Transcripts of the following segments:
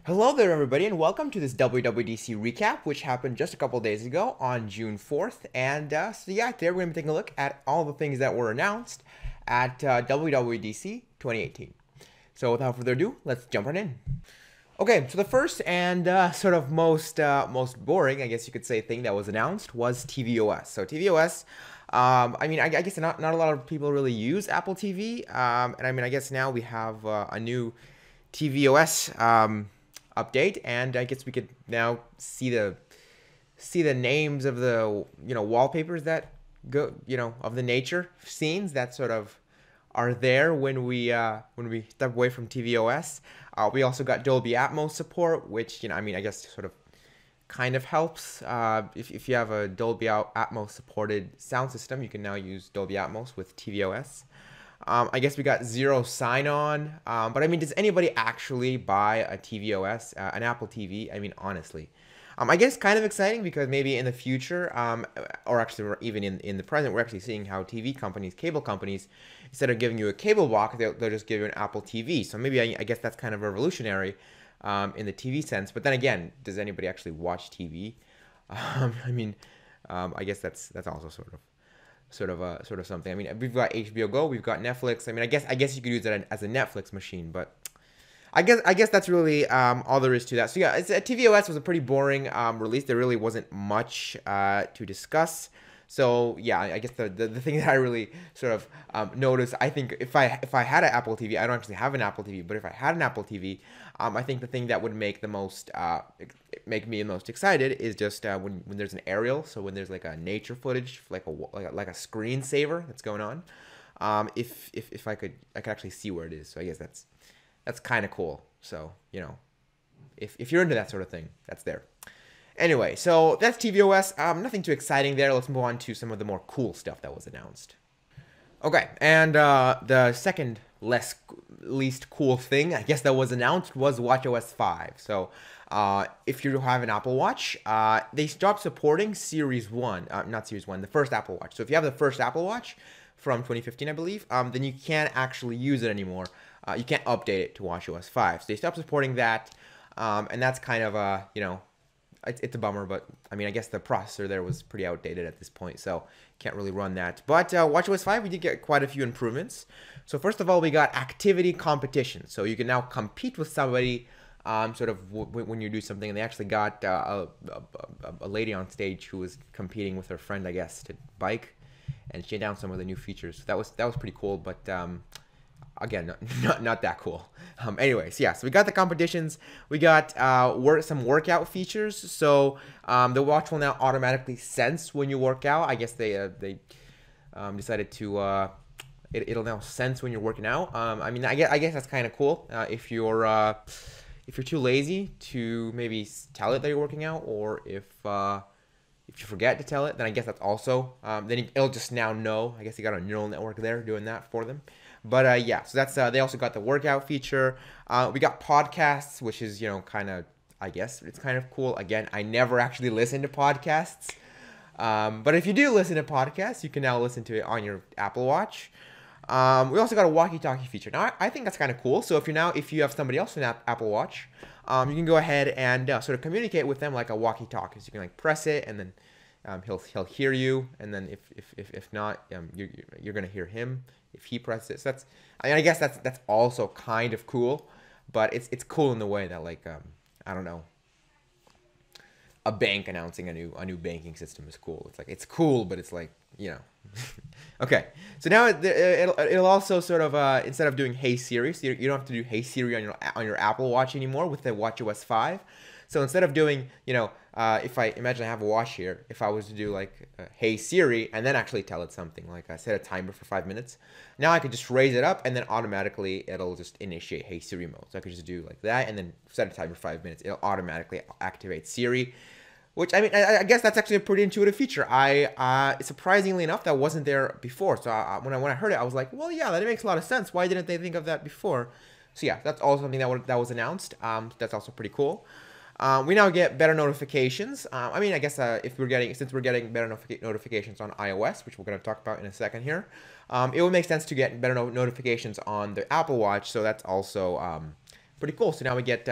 Hello there, everybody, and welcome to this WWDC recap, which happened just a couple days ago on June 4th. And today we're going to be taking a look at all the things that were announced at WWDC 2018. So without further ado, let's jump right in. Okay, so the first and sort of most boring, I guess you could say, thing that was announced was tvOS. So tvOS, I guess not a lot of people really use Apple TV, and I guess now we have a new tvOS update, and I guess we could now see the names of the wallpapers that go of the nature scenes that sort of are there when we step away from tvOS. We also got Dolby Atmos support, which I guess sort of kind of helps. If you have a Dolby Atmos supported sound system, you can now use Dolby Atmos with tvOS. I guess we got zero sign-on, but does anybody actually buy a tvOS, an Apple TV? Honestly. I guess kind of exciting because maybe in the future, or actually even in the present, we're actually seeing how TV companies, cable companies, instead of giving you a cable box, they'll just give you an Apple TV. So maybe I guess that's kind of revolutionary in the TV sense. But then again, does anybody actually watch TV? I guess that's also sort of something. We've got HBO Go, we've got Netflix. I guess you could use it as a Netflix machine, but I guess that's really all there is to that. So yeah, tvOS was a pretty boring release. There really wasn't much to discuss. So yeah, I guess the thing that I really sort of noticed, I think if I had an Apple TV, I don't actually have an Apple TV, but if I had an Apple TV, I think the thing that would make make me the most excited is just when there's an aerial. So when there's like a nature footage, like a screensaver that's going on. If I could actually see where it is. So I guess that's kind of cool. So if you're into that sort of thing, that's there. Anyway, so that's tvOS. Nothing too exciting there. Let's move on to some of the more cool stuff that was announced. Okay, and the second least cool thing, I guess, that was announced was WatchOS 5. So if you have an Apple Watch, they stopped supporting Series 1, not Series 1, the first Apple Watch. So if you have the first Apple Watch from 2015, I believe, then you can't actually use it anymore. You can't update it to WatchOS 5. So they stopped supporting that, and that's kind of it's a bummer, but I guess the processor there was pretty outdated at this point, so can't really run that. But WatchOS 5, we did get quite a few improvements. So first of all, we got activity competition. So you can now compete with somebody when you do something. And they actually got a lady on stage who was competing with her friend, I guess, to bike, and she announced some of the new features. So that was pretty cool, but again, not that cool. Anyways, yeah, so we got the competitions. We got some workout features. So the watch will now automatically sense when you work out. I guess they decided to it'll now sense when you're working out. I guess that's kind of cool. If you're too lazy to maybe tell it that you're working out, or if you forget to tell it, then I guess that's also then it'll just now know. I guess you got a neural network there doing that for them. But yeah, so that's they also got the workout feature. We got podcasts, which is kind of, I guess it's kind of cool. Again, I never actually listen to podcasts, but if you do listen to podcasts, you can now listen to it on your Apple Watch. We also got a walkie-talkie feature. Now I think that's kind of cool. So if you have somebody else in Apple Watch, you can go ahead and sort of communicate with them like a walkie-talkie. So you can like press it, and then he'll hear you, and then if not, you're gonna hear him if he presses it. So that's, I guess that's also kind of cool, but it's cool in the way that like I don't know, a bank announcing a new banking system is cool. It's cool, but it's like okay. So now it'll also sort of instead of doing Hey Siri, so you don't have to do Hey Siri on your Apple Watch anymore with the WatchOS 5. So instead of doing, if I imagine I have a watch here, if I was to do like, Hey Siri, and then actually tell it something, like I set a timer for 5 minutes, now I could just raise it up, and then automatically it'll just initiate Hey Siri mode. So I could just do like that, and then set a timer for 5 minutes. It'll automatically activate Siri, which, I guess that's actually a pretty intuitive feature. Surprisingly enough, that wasn't there before. So when I heard it, I was like, well, yeah, that makes a lot of sense. Why didn't they think of that before? So yeah, that's also something that was announced. That's also pretty cool. We now get better notifications. I guess since we're getting better notifications on iOS, which we're going to talk about in a second here, it would make sense to get better notifications on the Apple Watch. So that's also pretty cool. So now we get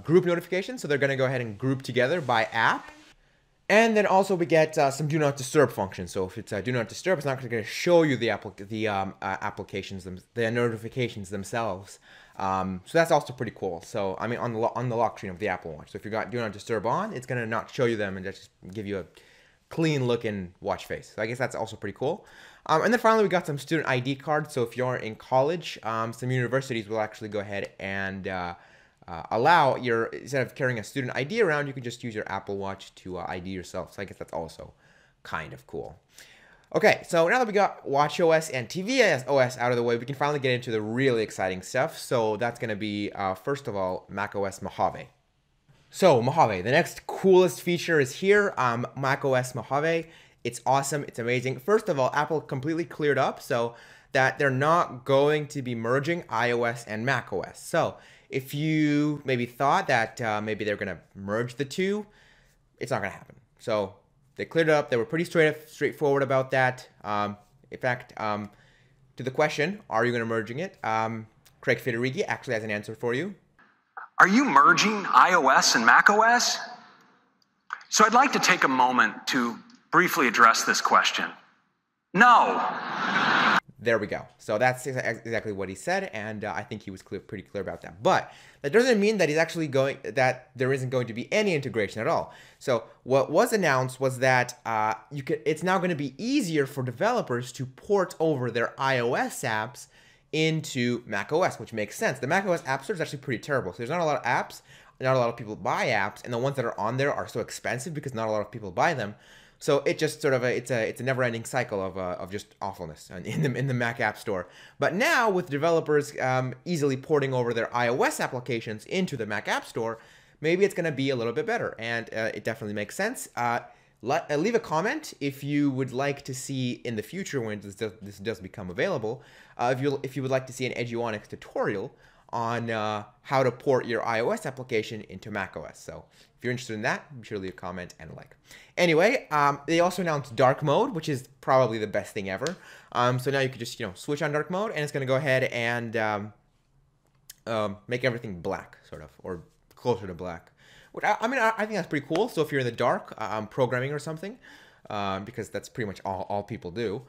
group notifications. So they're going to go ahead and group together by app. And then also we get some do not disturb function. So if it's do not disturb, it's not going to show you the applications, the notifications themselves. So that's also pretty cool. So I mean, on the lock screen of the Apple Watch. So if you got do not disturb on, it's going to not show you them and just give you a clean looking watch face. So I guess that's also pretty cool. And then finally we got some student ID cards. So if you're in college, some universities will actually go ahead and allow instead of carrying a student ID around, you can just use your Apple Watch to ID yourself. So I guess that's also kind of cool. Okay, so now that we got WatchOS and tvOS out of the way, we can finally get into the really exciting stuff. So that's going to be, first of all, macOS Mojave. So Mojave, the next coolest feature is here, macOS Mojave. It's awesome, it's amazing. First of all, Apple completely cleared up so that they're not going to be merging iOS and macOS. So if you maybe thought that maybe they're going to merge the two, it's not going to happen. So they cleared it up. They were pretty straightforward about that. In fact, to the question, are you going to merging it? Craig Federighi actually has an answer for you. Are you merging iOS and macOS? So I'd like to take a moment to briefly address this question. No. There we go. So that's exactly what he said, and I think he was pretty clear about that. But that doesn't mean that that there isn't going to be any integration at all. So what was announced was that it's now going to be easier for developers to port over their iOS apps into macOS, which makes sense. The macOS App Store is actually pretty terrible. So there's not a lot of apps, not a lot of people buy apps, and the ones that are on there are so expensive because not a lot of people buy them. So it just sort of it's a never-ending cycle of just awfulness in the Mac App Store. But now with developers easily porting over their iOS applications into the Mac App Store, maybe it's going to be a little bit better, and it definitely makes sense. Leave a comment if you would like to see in the future when this does become available. If you would like to see an Eduonix tutorial on how to port your iOS application into macOS. So if you're interested in that, be sure to leave a comment and a like. Anyway, they also announced dark mode, which is probably the best thing ever. So now you could just switch on dark mode, and it's going to go ahead and make everything black, sort of, or closer to black. Which I think that's pretty cool. So if you're in the dark, programming or something, because that's pretty much all people do,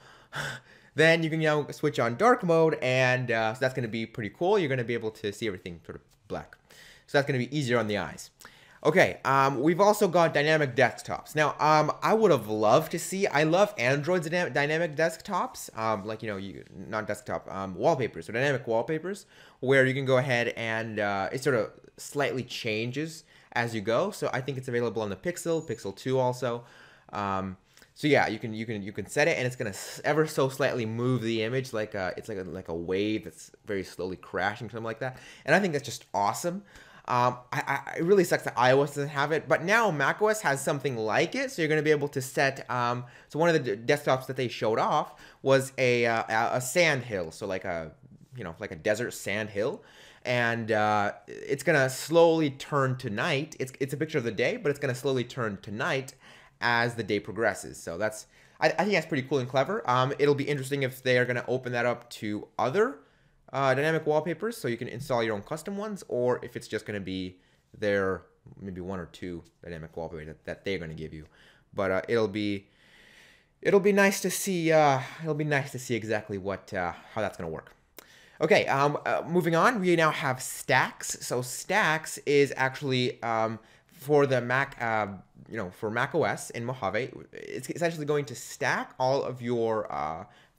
then you can switch on dark mode, and so that's going to be pretty cool. You're going to be able to see everything sort of black. So that's going to be easier on the eyes. Okay, we've also got dynamic desktops. Now, I would have loved to see, I love Android's dynamic desktops, like, not desktop, wallpapers, or dynamic wallpapers, where you can go ahead and it sort of slightly changes as you go. So I think it's available on the Pixel 2 also. So yeah, you can set it, and it's gonna ever so slightly move the image like it's like a wave that's very slowly crashing, something like that. And I think that's just awesome. It really sucks that iOS doesn't have it, but now macOS has something like it. So you're going to be able to set. So one of the desktops that they showed off was a sand hill, so like a desert sand hill, and it's going to slowly turn to night. It's a picture of the day, but it's going to slowly turn to night as the day progresses. So I think that's pretty cool and clever. It'll be interesting if they are going to open that up to other dynamic wallpapers, so you can install your own custom ones, or if it's just going to be their maybe one or two dynamic wallpapers that they're going to give you. But it'll be nice to see. It'll be nice to see exactly how that's going to work. Okay, moving on, we now have Stacks. So Stacks is actually for the Mac, for macOS in Mojave. It's essentially going to stack all of your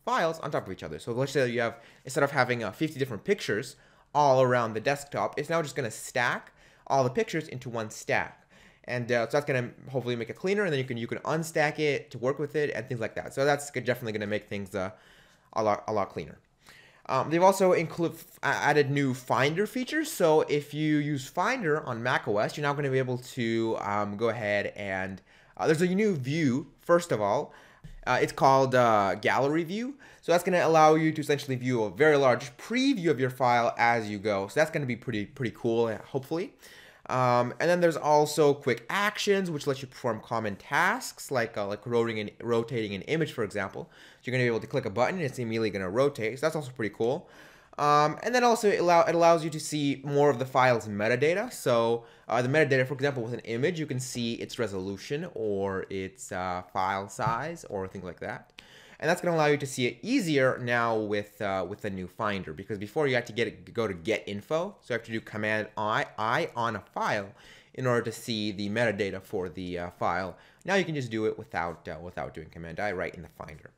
files on top of each other. So let's say you have, instead of having 50 different pictures all around the desktop, it's now just going to stack all the pictures into one stack. And so that's going to hopefully make it cleaner, and then you can unstack it to work with it and things like that. So that's definitely going to make things a lot cleaner. They've also added new Finder features. So if you use Finder on macOS, you're now going to be able to go ahead and there's a new view. First of all, it's called Gallery View. So that's going to allow you to essentially view a very large preview of your file as you go. So that's going to be pretty cool, hopefully. And then there's also Quick Actions, which lets you perform common tasks like rotating an image, for example. So you're going to be able to click a button and it's immediately going to rotate. So that's also pretty cool. And then also it allows you to see more of the file's metadata. So the metadata, for example, with an image, you can see its resolution or its file size or things like that. And that's going to allow you to see it easier now with the new Finder, because before you had to go to get info, so you have to do Command I on a file in order to see the metadata for the file. Now you can just do it without doing Command I right in the Finder.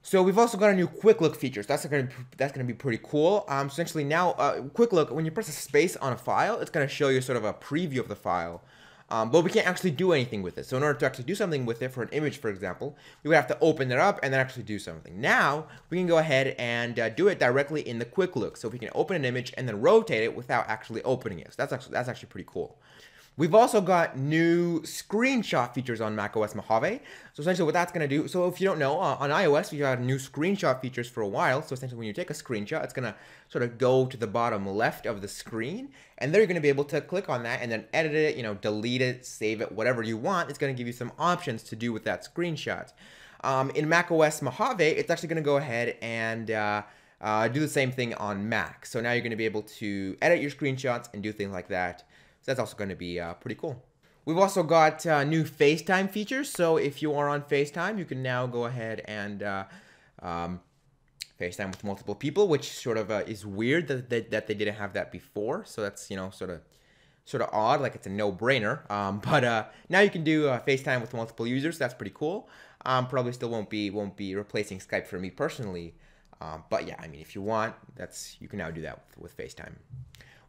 So we've also got a new Quick Look features. That's gonna be pretty cool. So essentially now, Quick Look, when you press a space on a file, it's gonna show you sort of a preview of the file. But we can't actually do anything with it. So in order to actually do something with it, for an image, for example, we would have to open it up and then actually do something. Now we can go ahead and do it directly in the Quick Look. So we can open an image and then rotate it without actually opening it. So that's actually pretty cool. We've also got new screenshot features on macOS Mojave. So essentially what that's going to do, so if you don't know, on iOS, we've had new screenshot features for a while. So essentially when you take a screenshot, it's going to sort of go to the bottom left of the screen. And there you're going to be able to click on that and then edit it, delete it, save it, whatever you want. It's going to give you some options to do with that screenshot. In macOS Mojave, it's actually going to go ahead and do the same thing on Mac. So now you're going to be able to edit your screenshots and do things like that. So that's also going to be pretty cool. We've also got new FaceTime features. So if you are on FaceTime, you can now go ahead and FaceTime with multiple people, which sort of is weird that they didn't have that before. So that's sort of odd, like it's a no-brainer. But now you can do FaceTime with multiple users. That's pretty cool. Probably still won't be replacing Skype for me personally. But yeah, I mean, if you want, you can now do that with FaceTime.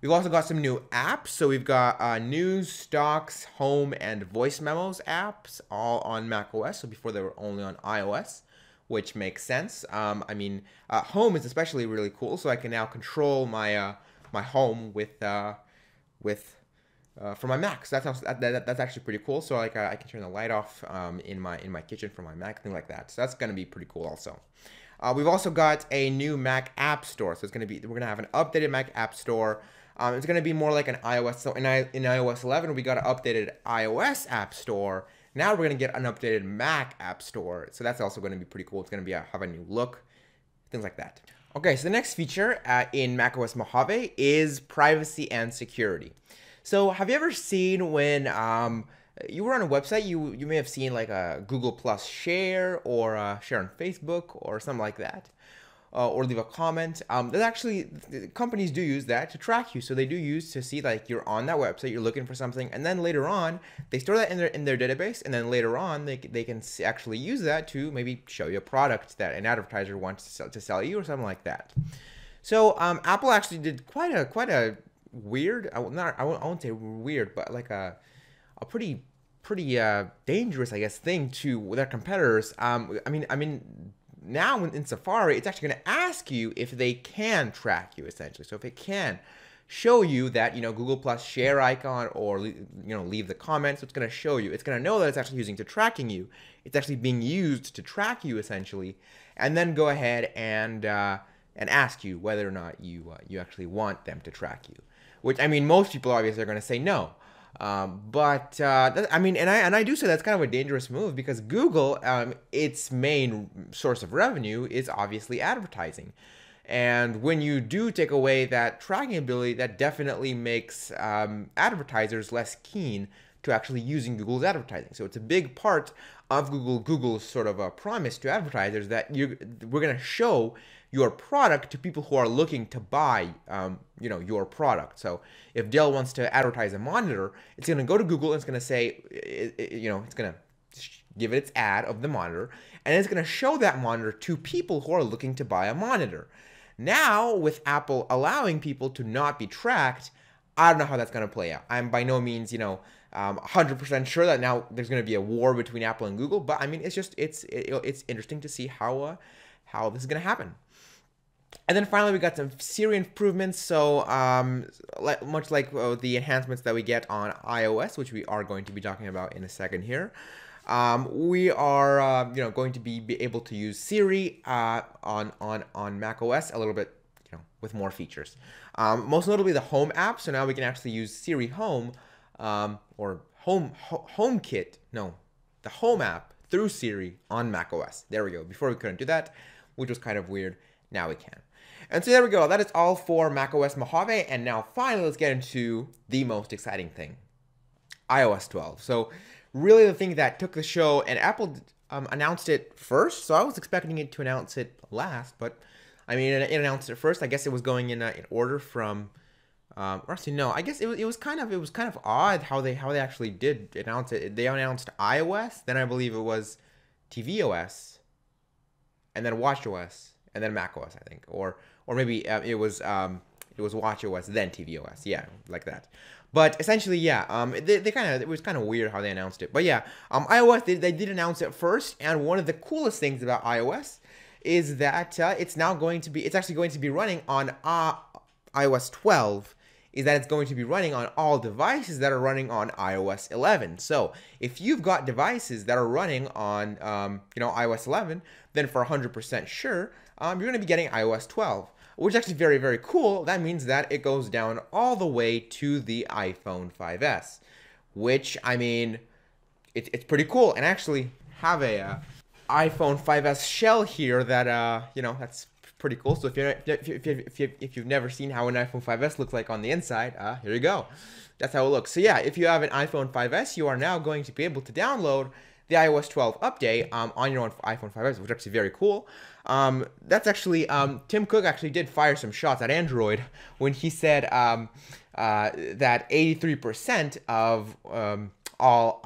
We've also got some new apps. So we've got News, Stocks, Home, and Voice Memos apps all on macOS. So before they were only on iOS, which makes sense. I mean, Home is especially really cool. So I can now control my my Home from my Mac. So that's actually pretty cool. So like I can turn the light off in my kitchen from my Mac, thing like that. So that's gonna be pretty cool also. We've also got a new Mac App Store. So we're gonna have an updated Mac App Store. It's going to be more like an iOS. So in iOS 11, we got an updated iOS App Store. Now we're going to get an updated Mac App Store. So that's also going to be pretty cool. It's going to have a new look, things like that. Okay, so the next feature in macOS Mojave is privacy and security. So have you ever seen when you were on a website, you may have seen like a Google Plus share or share on Facebook or something like that. Or leave a comment. There's actually, companies do use that to track you. So they do use to see like you're on that website, you're looking for something, and then later on they store that in their database, and then later on they can actually use that to maybe show you a product that an advertiser wants to sell you or something like that. So Apple actually did quite a weird, I won't say weird, but like a pretty dangerous, I guess, thing to their competitors. I mean. Now in Safari, it's actually going to ask you if they can track you, essentially. So if it can show you that, Google Plus share icon or, leave the comments, so it's going to show you. It's going to know that it's actually using to tracking you. It's actually being used to track you, essentially, and then go ahead and ask you whether or not you actually want them to track you. Which, I mean, most people obviously are going to say no. I do say that's kind of a dangerous move because Google, its main source of revenue is obviously advertising. And when you do take away that tracking ability, that definitely makes advertisers less keen to actually using Google's advertising. So it's a big part of Google's sort of a promise to advertisers that we're going to show your product to people who are looking to buy, your product. So if Dell wants to advertise a monitor, it's going to go to Google and it's going to say, it's going to give it its ad of the monitor, and it's going to show that monitor to people who are looking to buy a monitor. Now, with Apple allowing people to not be tracked, I don't know how that's going to play out. I'm by no means, 100% sure that now there's going to be a war between Apple and Google, but I mean, it's interesting to see how this is going to happen. And then finally, we got some Siri improvements. So much like the enhancements that we get on iOS, which we are going to be talking about in a second here, we are going to be able to use Siri on macOS a little bit, with more features. Most notably the Home app. So now we can actually use Siri Home or HomeKit. No, the Home app through Siri on macOS. There we go. Before we couldn't do that, which was kind of weird. Now we can. And so there we go. That is all for macOS Mojave. And now finally, let's get into the most exciting thing, iOS 12. So really the thing that took the show, and Apple announced it first. So I was expecting it to announce it last, but I mean, it announced it first. I guess it was going in order from, or actually no, I guess it was kind of odd how they actually did announce it. They announced iOS, then I believe it was tvOS, and then WatchOS, and then macOS, I think, or maybe it was WatchOS then tvOS, yeah, like that. But essentially, yeah, they kind of, it was kind of weird how they announced it. But yeah, iOS, they did announce it first, and one of the coolest things about iOS is that it's actually going to be running on iOS 12. Is that it's going to be running on all devices that are running on iOS 11. So if you've got devices that are running on iOS 11, then for 100% sure, you're going to be getting iOS 12, which is actually very, very cool. That means that it goes down all the way to the iPhone 5S, which, I mean, it's pretty cool. And I actually have a iPhone 5S shell here that that's pretty cool. So if you've never seen how an iPhone 5S looks like on the inside, here you go. That's how it looks. So yeah, if you have an iPhone 5S, you are now going to be able to download the iOS 12 update on your own iPhone 5S, which is actually very cool. That's actually Tim Cook actually did fire some shots at Android when he said that 83% of all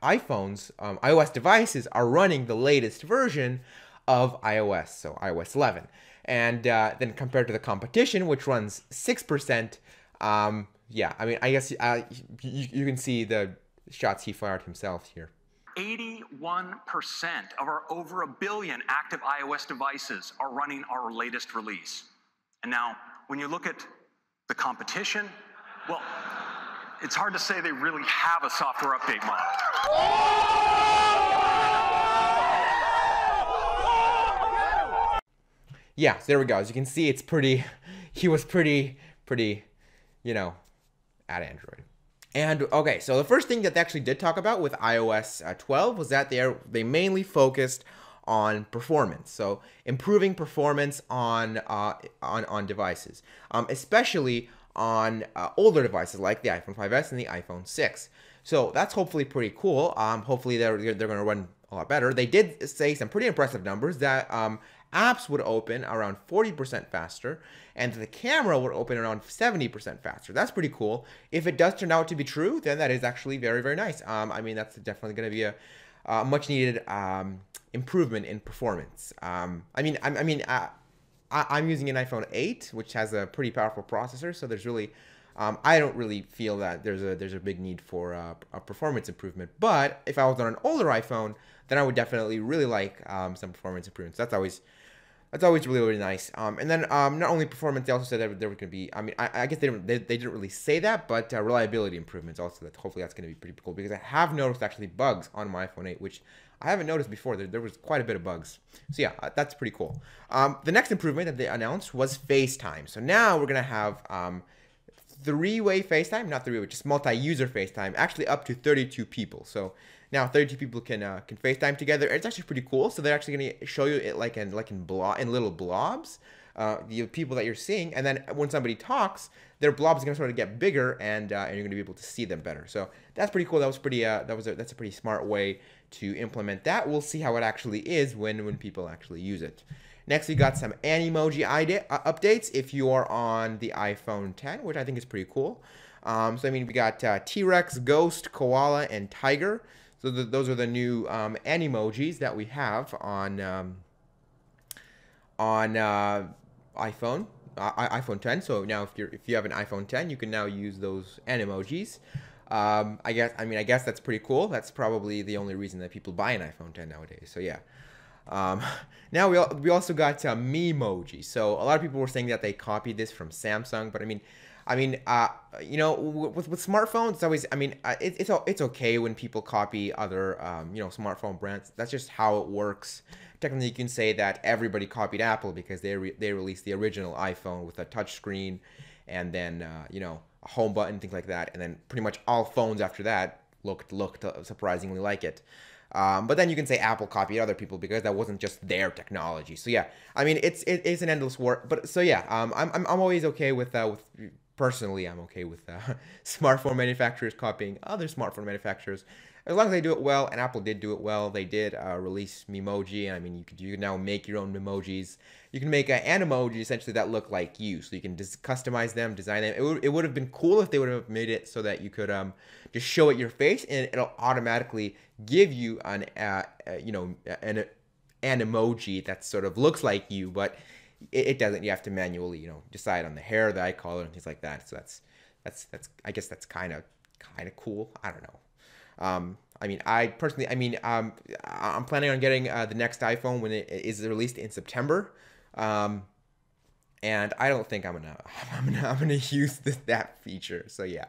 iPhones, iOS devices are running the latest version of iOS, so iOS 11. And then compared to the competition, which runs 6%, yeah, I mean, I guess you can see the shots he fired himself here. 81% of our over 1 billion active iOS devices are running our latest release. And now, when you look at the competition, well, it's hard to say they really have a software update model. Yeah, so there we go. As you can see, he was pretty, at Android. And okay, so the first thing that they actually did talk about with iOS 12 was that they mainly focused on performance. So improving performance on devices, especially on older devices like the iPhone 5S and the iPhone 6. So that's hopefully pretty cool. Hopefully they're going to run a lot better. They did say some pretty impressive numbers that apps would open around 40% faster, and the camera would open around 70% faster. That's pretty cool. If it does turn out to be true, then that is actually very, very nice. I mean, that's definitely going to be a much needed improvement in performance. I'm using an iPhone 8, which has a pretty powerful processor, so there's really, I don't really feel that there's a big need for a performance improvement. But if I was on an older iPhone, then I would definitely really like some performance improvements. That's always really, really nice. And then not only performance, they also said that there were going to be, I mean, I guess they didn't really say that, but reliability improvements also. That hopefully that's going to be pretty cool, because I have noticed actually bugs on my iPhone 8, which I haven't noticed before. There was quite a bit of bugs. So yeah, that's pretty cool. The next improvement that they announced was FaceTime. So now we're going to have three-way FaceTime, not three-way, just multi-user FaceTime, actually up to 32 people. So now 32 people can FaceTime together. It's actually pretty cool. So they're actually going to show you it like in little blobs, the people that you're seeing, and then when somebody talks, their blob is going to sort of get bigger, and you're going to be able to see them better. So that's pretty cool. That's a pretty smart way to implement that. We'll see how it actually is when people actually use it. Next, we got some Animoji updates if you are on the iPhone 10, which I think is pretty cool. So I mean, we got T-Rex, Ghost, Koala, and Tiger. So those are the new Animojis that we have on iPhone 10. So now if you have an iPhone 10, you can now use those Animojis. I guess that's pretty cool. That's probably the only reason that people buy an iPhone 10 nowadays. So yeah. Now we also got Memoji. So a lot of people were saying that they copied this from Samsung, but with smartphones, it's always, it's okay when people copy other, smartphone brands. That's just how it works. Technically, you can say that everybody copied Apple because they released the original iPhone with a touch screen, and then a home button, things like that, and then pretty much all phones after that looked surprisingly like it. But then you can say Apple copied other people because that wasn't just their technology. So yeah, I mean it's an endless war. But so yeah, I'm always okay with personally I'm okay with smartphone manufacturers copying other smartphone manufacturers as long as they do it well. And Apple did do it well. They did release Memoji. I mean, you can now make your own Memojis. You can make an emoji essentially that look like you, so you can just customize them, design them. It would have been cool if they would have made it so that you could just show it your face and it'll automatically give you an emoji that sort of looks like you, but it doesn't. You have to manually decide on the hair, the eye color, and things like that. So that's I guess that's kind of cool. I don't know. I mean, I'm planning on getting the next iPhone when it is released in September. And I don't think I'm gonna use that feature. So yeah.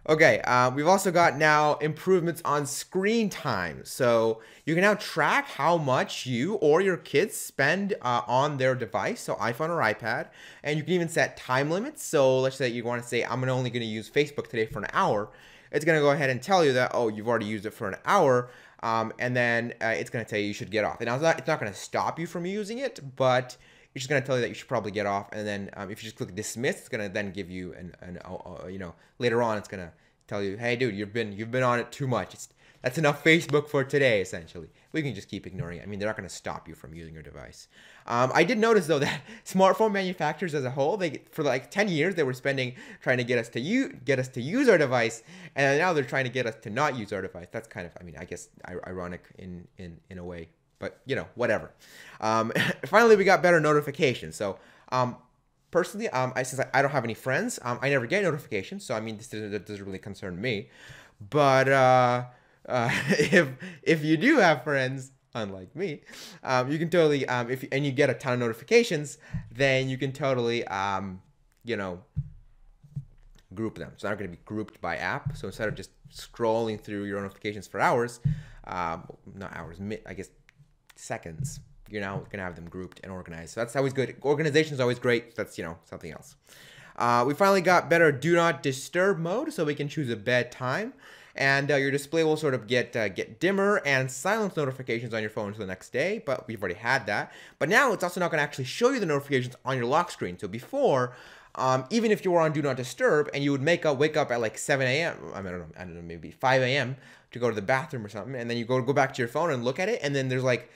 Okay, we've also got now improvements on screen time. So you can now track how much you or your kids spend on their device, so iPhone or iPad, and you can even set time limits. So let's say you want to say, I'm only going to use Facebook today for an hour. It's going to go ahead and tell you that, oh, you've already used it for an hour, and then it's going to tell you should get off. And now it's not going to stop you from using it, but it's just going to tell you that you should probably get off. And then if you just click dismiss, it's going to then give you later on it's going to tell you, hey dude, you've been on it too much. That's enough Facebook for today, essentially. We can just keep ignoring it. I mean, they're not going to stop you from using your device. I did notice though that smartphone manufacturers as a whole, for like 10 years they were trying to get us to use our device, and now they're trying to get us to not use our device. That's kind of, I mean, I guess ironic in a way. But whatever. Finally, we got better notifications. So personally, since I don't have any friends, I never get notifications. So I mean, that doesn't really concern me. But if you do have friends, unlike me, you can totally and you get a ton of notifications, then you can totally group them. So they're going to be grouped by app. So instead of just scrolling through your notifications for hours, not hours, I guess seconds, you're now going to have them grouped and organized. So that's always good. Organization is always great. That's something else. We finally got better do not disturb mode, so we can choose a bedtime, and your display will sort of get dimmer and silence notifications on your phone until the next day. But we've already had that. But now it's also not going to actually show you the notifications on your lock screen. So before, even if you were on do not disturb and you would wake up at like 7 a.m. I don't know, maybe 5 a.m. to go to the bathroom or something, and then you go back to your phone and look at it, and then there's like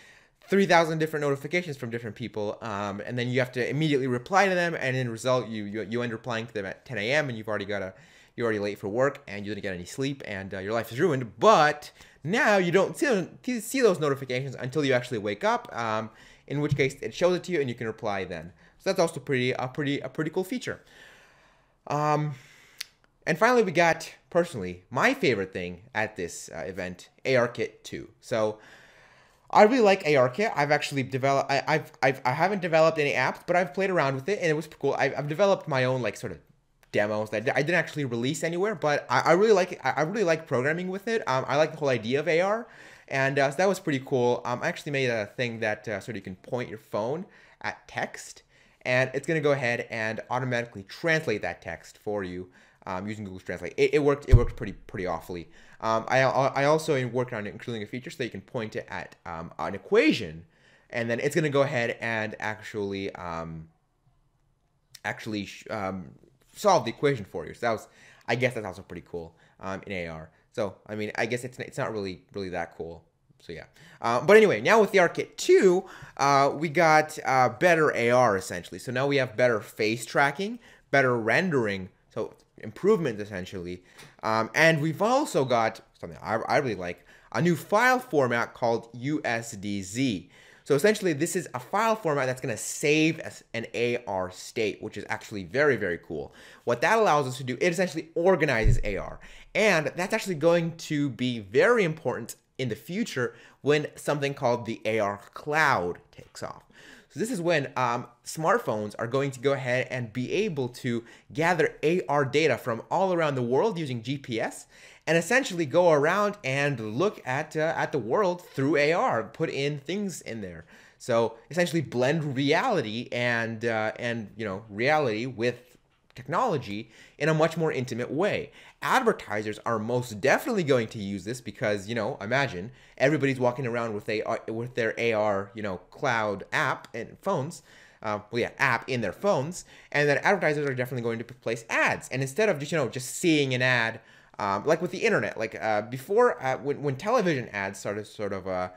3,000 different notifications from different people, and then you have to immediately reply to them, and in result, you end up replying to them at 10 a.m. and you're already late for work, and you didn't get any sleep, and your life is ruined. But now you don't see those notifications until you actually wake up, in which case it shows it to you, and you can reply then. So that's also a pretty cool feature. And finally, we got, personally, my favorite thing at this event, ARKit 2. So I really like ARKit. I've actually developed. I haven't developed any apps, but I've played around with it, and it was cool. I've developed my own sort of demos that I didn't actually release anywhere, but I really like it. I really like programming with it. I like the whole idea of AR, and so that was pretty cool. I actually made a thing that sort of you can point your phone at text, and it's gonna go ahead and automatically translate that text for you using Google Translate. It worked pretty awfully. I also worked on including a feature so that you can point it at an equation, and then it's going to go ahead and actually solve the equation for you. So I guess that's also pretty cool in AR. So I mean, I guess it's not really that cool. So yeah. But anyway, now with the ARKit 2, we got better AR essentially. So now we have better face tracking, better rendering. So improvement essentially, and we've also got something I really like, a new file format called USDZ. So essentially this is a file format that's going to save as an AR state, which is actually very cool. What that allows us to do, it essentially organizes AR, and that's actually going to be very important in the future when something called the AR cloud takes off. So this is when smartphones are going to go ahead and be able to gather AR data from all around the world using GPS, and essentially go around and look at the world through AR, put in things in there. So essentially blend reality and reality with technology in a much more intimate way. Advertisers are most definitely going to use this because, imagine everybody's walking around with their AR, cloud app and phones. App in their phones, and then advertisers are definitely going to place ads. And instead of just seeing an ad, like with the internet, like before, when television ads started sort of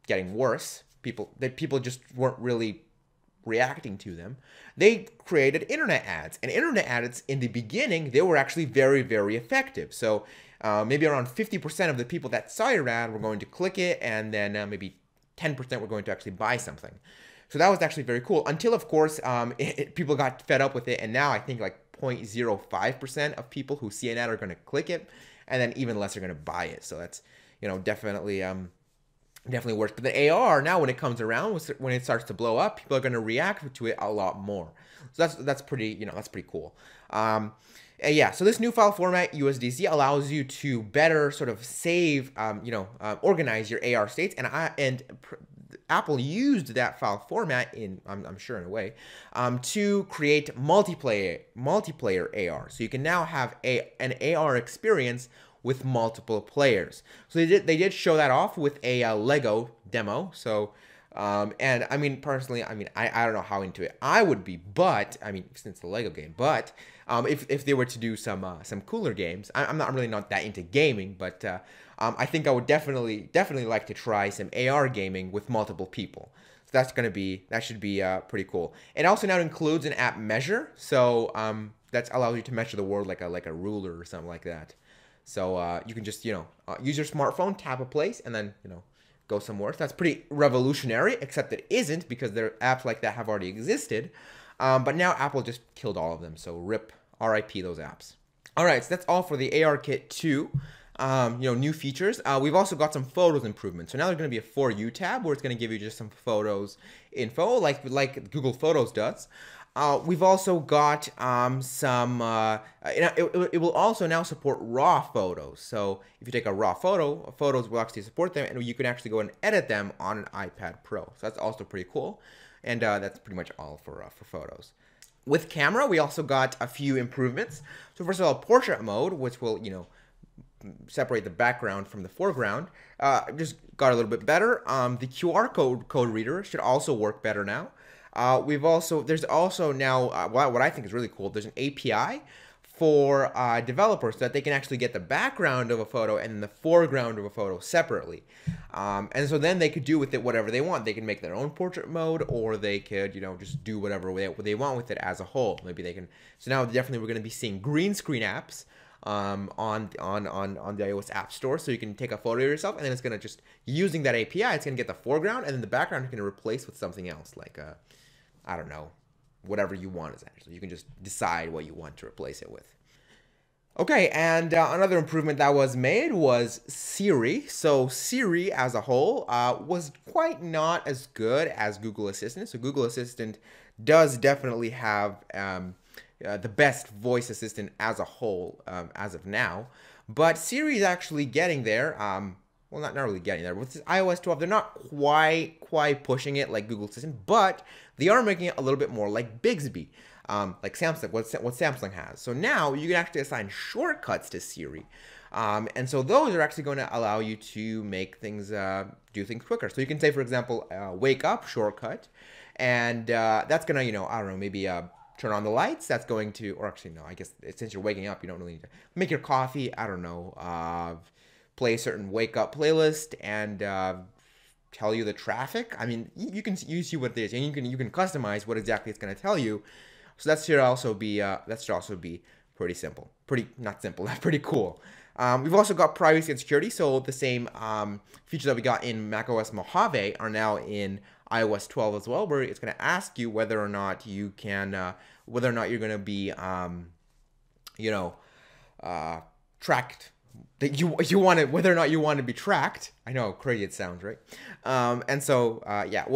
getting worse, people just weren't really reacting to them. They created internet ads, and internet ads in the beginning, they were actually very, very effective. So maybe around 50% of the people that saw your ad were going to click it, and then maybe 10% were going to actually buy something. So that was actually very cool, until of course people got fed up with it, and now I think like 0.05% of people who see an ad are going to click it, and then even less are going to buy it. So that's definitely works. But the AR now, when it comes around, when it starts to blow up, people are going to react to it a lot more. So that's pretty that's pretty cool. Yeah, so this new file format, USDC, allows you to better sort of save, organize your AR states, and Apple used that file format I'm sure in a way, to create multiplayer AR. So you can now have an AR experience with multiple players. So they did show that off with a Lego demo. So and I mean, personally, I don't know how into it I would be, but since it's a Lego game, but if they were to do some cooler games, I'm really not that into gaming, but I think I would definitely like to try some AR gaming with multiple people. So that should be pretty cool. It also now includes an app measure, so that allows you to measure the world like a ruler or something like that. So you can just use your smartphone, tap a place, and then go somewhere. So that's pretty revolutionary, except it isn't, because there are apps like that have already existed. But now Apple just killed all of them. So RIP those apps. All right, so that's all for the ARKit 2. New features. We've also got some photos improvements. So now there's going to be a For You tab where it's going to give you just some photos info, like Google Photos does. We've also got it will also now support raw photos. So if you take a raw photo, photos will actually support them, and you can actually go and edit them on an iPad Pro. So that's also pretty cool. And that's pretty much all for photos. With camera, we also got a few improvements. So first of all, portrait mode, which will separate the background from the foreground, just got a little bit better. The QR code reader should also work better now. There's also now what I think is really cool. There's an API for developers so that they can actually get the background of a photo and the foreground of a photo separately. And so then they could do with it whatever they want. They can make their own portrait mode, or they could, just do whatever they want with it as a whole. Maybe they can. So now definitely we're going to be seeing green screen apps on the iOS App Store. So you can take a photo of yourself, and then it's going to just, using that API, it's going to get the foreground, and then the background is going to replace with something else, like I don't know, whatever you want essentially. You can just decide what you want to replace it with. Okay, and another improvement that was made was Siri. So Siri as a whole was quite not as good as Google Assistant. So Google Assistant does definitely have the best voice assistant as a whole as of now. But Siri is actually getting there. Well, not really getting there. With iOS 12, they're not quite pushing it like Google Assistant, but they are making it a little bit more like Bixby, like Samsung, what Samsung has. So now you can actually assign shortcuts to Siri. And so those are actually going to allow you to make things, do things quicker. So you can say, for example, wake up shortcut, and that's going to, I don't know, maybe turn on the lights. That's going to, or actually, no, I guess since you're waking up, you don't really need to make your coffee. I don't know, play a certain wake up playlist, and tell you the traffic. I mean, you see what it is, and you can customize what exactly it's going to tell you. So that should also be pretty simple. Not simple, pretty cool. We've also got privacy and security. So the same features that we got in macOS Mojave are now in iOS 12 as well, where it's going to ask you whether or not you can, whether or not you're going to be, tracked. That you want to, whether or not you want to be tracked. I know how crazy it sounds, right? And so yeah,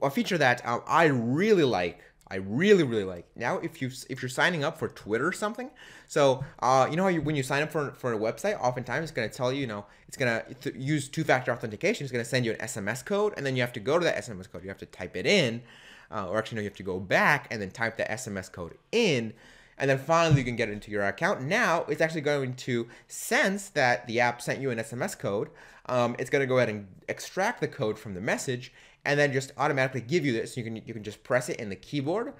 a feature that I really like. I really like. Now, if you're signing up for Twitter or something, so you know how when you sign up for a website, oftentimes it's going to tell you, it's going to use two-factor authentication. It's going to send you an SMS code, and then you have to go to that SMS code. You have to type it in, or actually no, you have to go back and then type the SMS code in. and then finally you can get it into your account. Now it's actually going to sense that the app sent you an SMS code. It's going to go ahead and extract the code from the message, and then just automatically give you this. You can just press it in the keyboard,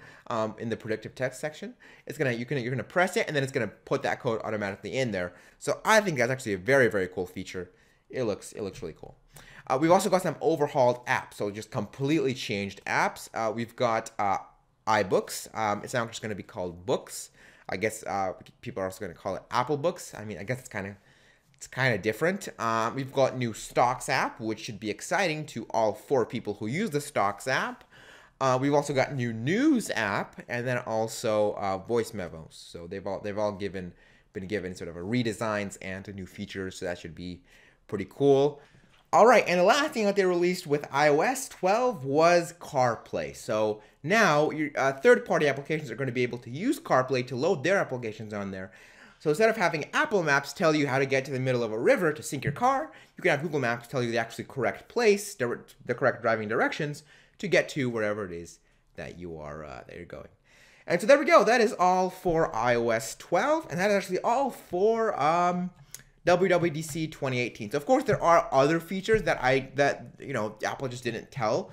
in the predictive text section. You're gonna press it, and then it's gonna put that code automatically in there. So I think that's actually a very, very cool feature. It looks really cool. We've also got some overhauled apps, so just completely changed apps. We've got iBooks. It's now just gonna be called Books. I guess people are also gonna call it Apple Books. I mean, I guess it's kind of different. We've got new Stocks app, which should be exciting to all 4 people who use the Stocks app. We've also got new News app, and then also voice memos. So they've all been given sort of a redesigns and new features. So that should be pretty cool. All right, and the last thing that they released with iOS 12 was CarPlay. So now your third-party applications are going to be able to use CarPlay to load their applications on there. So instead of having Apple Maps tell you how to get to the middle of a river to sync your car, you can have Google Maps tell you the actually correct place, the correct driving directions to get to wherever it is that you're going. And so there we go. That is all for iOS 12, and that is actually all for WWDC 2018. So of course there are other features that Apple just didn't talk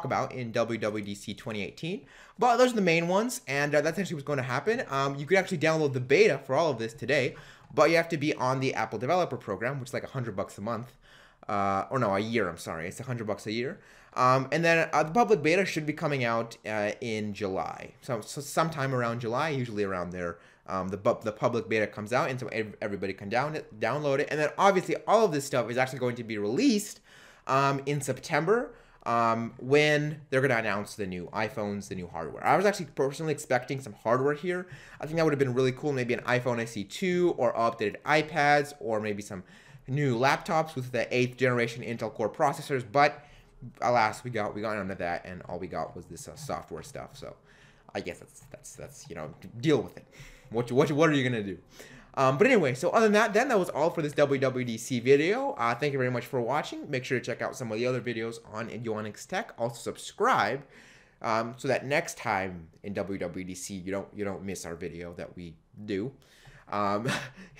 about in WWDC 2018, but those are the main ones, and that's actually what's going to happen. You could actually download the beta for all of this today, but you have to be on the Apple Developer Program, which is like $100 a month, or no, a year. I'm sorry, it's $100 a year. And then the public beta should be coming out in July, so sometime around July, usually around there. The public beta comes out, and so everybody can download it, and then obviously all of this stuff is actually going to be released in September, when they're going to announce the new iPhones, the new hardware. I was actually personally expecting some hardware here. I think that would have been really cool, maybe an iPhone SE 2 or updated iPads, or maybe some new laptops with the 8th generation Intel Core processors, but alas, we got none of that, and all we got was this software stuff. So I guess that's deal with it. What are you gonna do? But anyway, so other than that, then that was all for this WWDC video. Thank you very much for watching. Make sure to check out some of the other videos on Eduonix Tech. Also subscribe, so that next time in WWDC you don't miss our video that we do.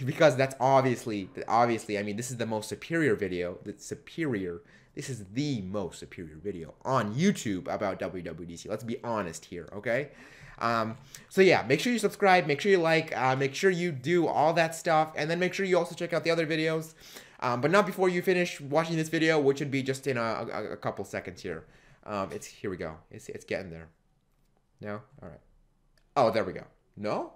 Because that's obviously, I mean, this is the most superior video. This is the most superior video on YouTube about WWDC. Let's be honest here, okay? So yeah, make sure you subscribe, make sure you like, make sure you do all that stuff, and then make sure you also check out the other videos, but not before you finish watching this video, which would be just in a couple seconds here. Here we go. It's getting there. No? All right. Oh, there we go. No?